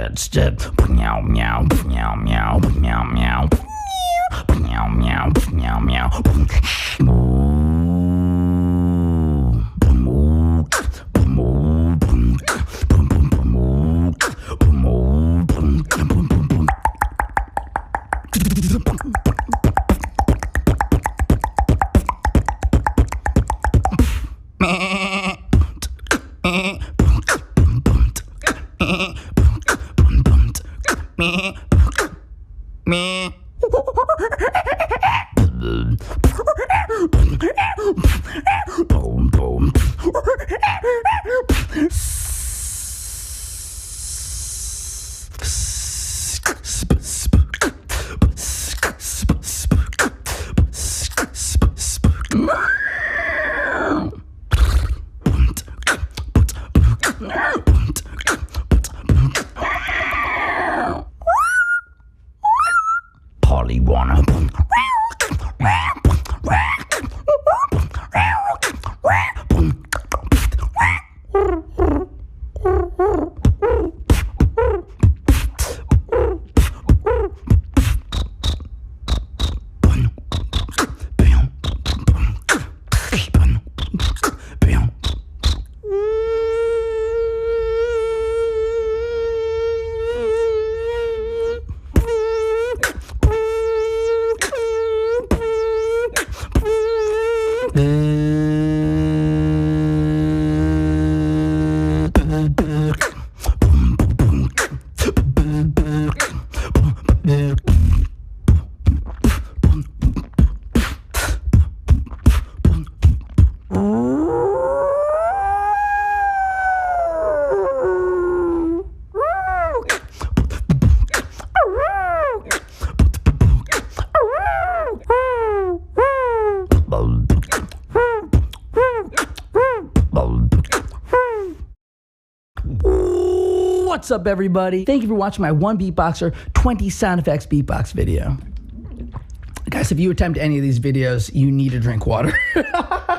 Let's just meow meow meow meow meow meow meow meow meow meow. Polly wanna What's up, everybody? Thank you for watching my 1 beatboxer, 20 sound effects beatbox video. Guys, if you attempt any of these videos, you need to drink water.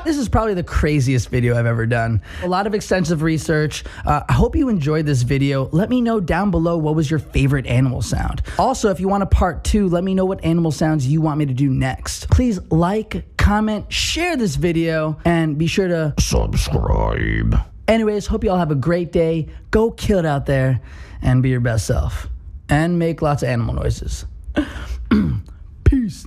This is probably the craziest video I've ever done. A lot of extensive research. I hope you enjoyed this video. Let me know down below what was your favorite animal sound. Also, if you want a part 2, let me know what animal sounds you want me to do next. Please like, comment, share this video, and be sure to subscribe. Anyways, hope you all have a great day. Go kill it out there and be your best self. And make lots of animal noises. Peace.